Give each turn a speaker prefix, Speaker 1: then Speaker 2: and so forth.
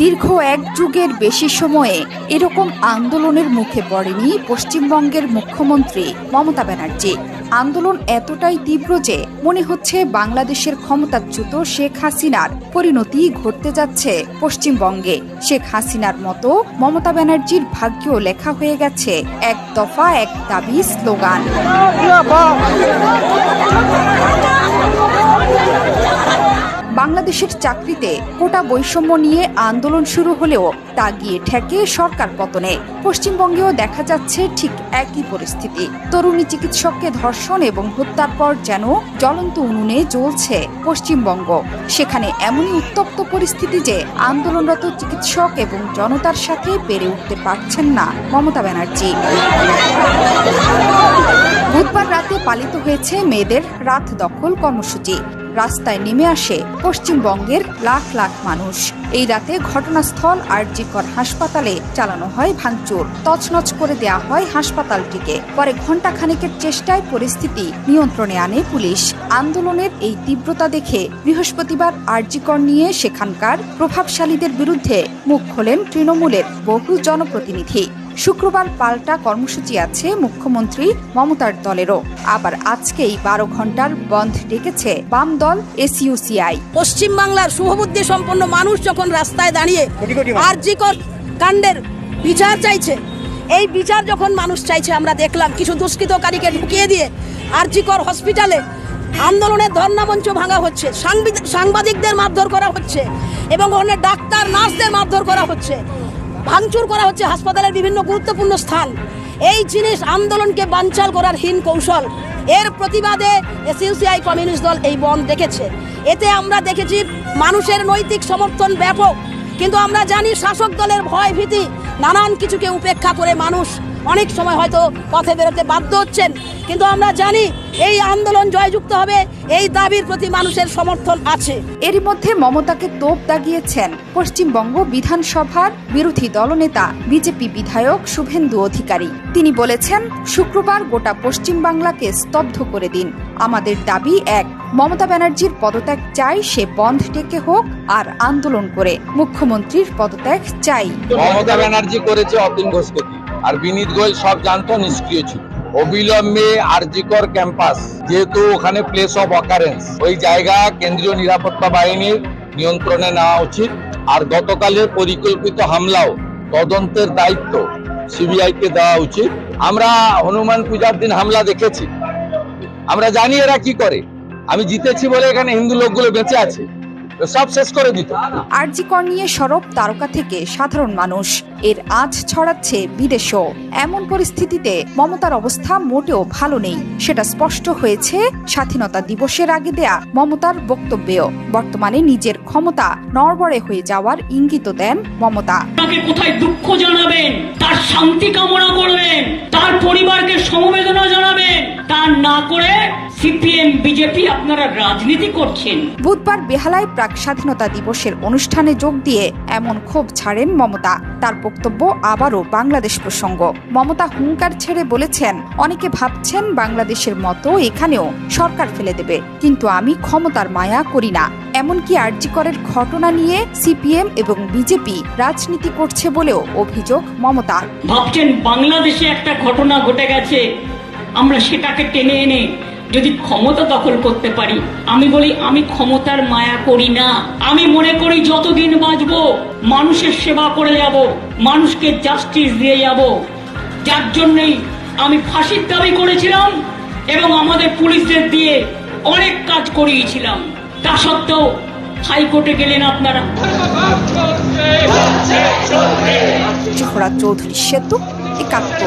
Speaker 1: দীর্ঘ এক যুগের বেশি সময়ে এরকম আন্দোলনের মুখে পড়েনি পশ্চিমবঙ্গের মুখ্যমন্ত্রী মমতা ব্যানার্জি। আন্দোলন এতটাই তীব্র যে মনে হচ্ছে বাংলাদেশের ক্ষমতাচ্যুত শেখ হাসিনার পরিণতি ঘটতে যাচ্ছে পশ্চিমবঙ্গে। শেখ হাসিনার মতো মমতা ব্যানার্জির ভাগ্যও লেখা হয়ে গেছে এক দফা এক দাবি স্লোগান। বাংলাদেশের চাকরিতে কোটা বৈষম্য নিয়ে আন্দোলন শুরু হলেও তা গিয়ে ঠেকে সরকার পতনে। পশ্চিমবঙ্গেও দেখা যাচ্ছে ঠিক একই পরিস্থিতি। তরুণী চিকিৎসককে ধর্ষণ এবং হত্যার পর যেন জ্বলন্ত উনুনে জ্বলছে পশ্চিমবঙ্গ। সেখানে এমনই উত্তপ্ত পরিস্থিতি যে আন্দোলনরত চিকিৎসক এবং জনতার সাথে পেরে উঠতে পারছেন না মমতা ব্যানার্জি। বুধবার রাতে পালিত হয়েছে মেয়েদের রাত দখল কর্মসূচি। রাস্তায় নেমে আসে পশ্চিমবঙ্গের লাখ লাখ মানুষ। এই রাতে ঘটনাস্থল আরজি কর হাসপাতালে চালানো হয় ভাঙচুর, তছনছ করে দেয়া হয় হাসপাতালটিকে। পরে ঘণ্টাখানেকের চেষ্টায় পরিস্থিতি নিয়ন্ত্রণে আনে পুলিশ। আন্দোলনের এই তীব্রতা দেখে বৃহস্পতিবার আরজি কর নিয়ে সেখানকার প্রভাবশালীদের বিরুদ্ধে মুখ খোলেন তৃণমূলের বহু জনপ্রতিনিধি। শুক্রবার পাল্টা কর্মসূচি আছে মুখ্যমন্ত্রী মমতার দলেরও। আবার আজকেই 12 ঘন্টার বন্ধ ডেকেছে বাম দল এসইউসিআই।
Speaker 2: পশ্চিমবাংলার শুভবুদ্ধি সম্পন্ন মানুষ যখন রাস্তায় দাঁড়িয়ে আরজি কর কাণ্ডের বিচার চাইছে, এই বিচার যখন মানুষ চাইছে, আমরা দেখলাম কিছু দুষ্কৃতকারীকে ঢুকিয়ে দিয়ে আরজি কর হসপিটালে আন্দোলনের ধর্ণা মঞ্চ ভাঙা হচ্ছে, সাংবাদিকদের মারধর করা হচ্ছে এবং অনেক ডাক্তার নার্সদের মারধর করা হচ্ছে, ভাঙচুর করা হচ্ছে হাসপাতালের বিভিন্ন গুরুত্বপূর্ণ স্থান। এই জিনিস আন্দোলনকে বানচাল করার হীন কৌশল। এর প্রতিবাদে এসইউসিআই কমিউনিস্ট দল এই বন্ধ ডেকেছে। এতে আমরা দেখেছি মানুষের নৈতিক সমর্থন ব্যাপক, কিন্তু আমরা জানি শাসক দলের ভয় ভীতি নানান কিছুকে উপেক্ষা করে মানুষ অনেক সময় হয়তো পথে বেরোতে বাধ্য হচ্ছেন, কিন্তু আমরা জানি এই আন্দোলন জয়যুক্ত হবে, এই দাবির প্রতি মানুষের সমর্থন আছে।
Speaker 1: এরই মধ্যে মমতাকে তোপ দাগিয়েছেন পশ্চিমবঙ্গ বিধানসভার বিরোধী দলনেতা বিজেপি বিধায়ক শুভেন্দু অধিকারী। তিনি বলেছেন, শুক্রবার গোটা পশ্চিমবাংলাকে স্তব্ধ করে দিন। আমাদের দাবি এক, মমতা ব্যানার্জির পদত্যাগ চাই, সে বন্ধ ডেকে হোক আর আন্দোলন করে। মুখ্যমন্ত্রীর পদত্যাগ চাই।
Speaker 3: মমতা ব্যানার্জি করেছে অতীন ঘোষপতি, আর বিনীত গোয়েল সব জানতো, নিষ্ক্রিয় ছিল। অবিলম্বে আরজি কর ক্যাম্পাস, যেহেতু ওখানে প্লেস অফ অকারেন্স, ওই জায়গা কেন্দ্রীয় নিরাপত্তা বাহিনীর নিয়ন্ত্রণে নেওয়া উচিত। আর গতকালের পরিকল্পিত হামলাও তদন্তের দায়িত্ব সিবিআই কে দেওয়া উচিত। আমরা হনুমান পূজার দিন হামলা দেখেছি, আমরা জানি এরা কি করে। আমি জিতেছি বলে এখানে হিন্দু লোকগুলো বেঁচে আছে, সব শেষ করে দিত।
Speaker 1: আরজি কর নিয়ে সরব তারকা থেকে সাধারণ মানুষ, এর আঁচ ছড়াচ্ছে বিদেশেও। এমন পরিস্থিতিতে মমতার অবস্থা মোটেও ভালো নেই, সেটা স্পষ্ট হয়েছে স্বাধীনতা দিবসের আগে দেয়া মমতার বক্তব্যেও। বর্তমানে নিজের ক্ষমতা নড়বড়ে হয়ে যাওয়ার ইঙ্গিত দেন মমতা।
Speaker 4: তাকে কোথায় দুঃখ জানাবেন, তার শান্তি কামনা করবেন, তার পরিবারকে সমবেদনা জানাবেন, তা না করে সিপিএম বিজেপি আপনারা রাজনীতি করছেন।
Speaker 1: বুধবার বেহালায় প্রাক স্বাধীনতা দিবসের অনুষ্ঠানে যোগ দিয়ে এমন ক্ষোভ ছাড়েন মমতা। তার বক্তব্য আবারও বাংলাদেশ প্রসঙ্গ। মমতা হুঙ্কার ছেড়ে বলেছেন, অনেকে ভাবছেন বাংলাদেশের মতো এখানেও সরকার ফেলে দেবে, কিন্তু আমি ক্ষমতার মায়া করি না। এমনকি আরজি করের ঘটনা নিয়ে সিপিএম এবং বিজেপি রাজনীতি করছে বলেও অভিযোগ মমতার।
Speaker 4: ভাবছেন বাংলাদেশে একটা ঘটনা ঘটে গেছে, আমরা সেটাকে টেনে এনে যদি ক্ষমতা দখল করতে পারি। আমি বলি, আমি ক্ষমতার মায়া করি না। আমি মনে করি যতদিন বাঁচবো মানুষের সেবা করে যাব, মানুষকে জাস্টিস দিয়ে যাব। যার জন্যই আমি ফাঁসির দাবি করেছিলাম এবং আমাদের পুলিশদের দিয়ে অনেক কাজ করিয়েছিলাম। তা সত্ত্বেও হাইকোর্টে গেলেন আপনারা।
Speaker 1: জোহরা চৌধুরী সেতু, ৭১।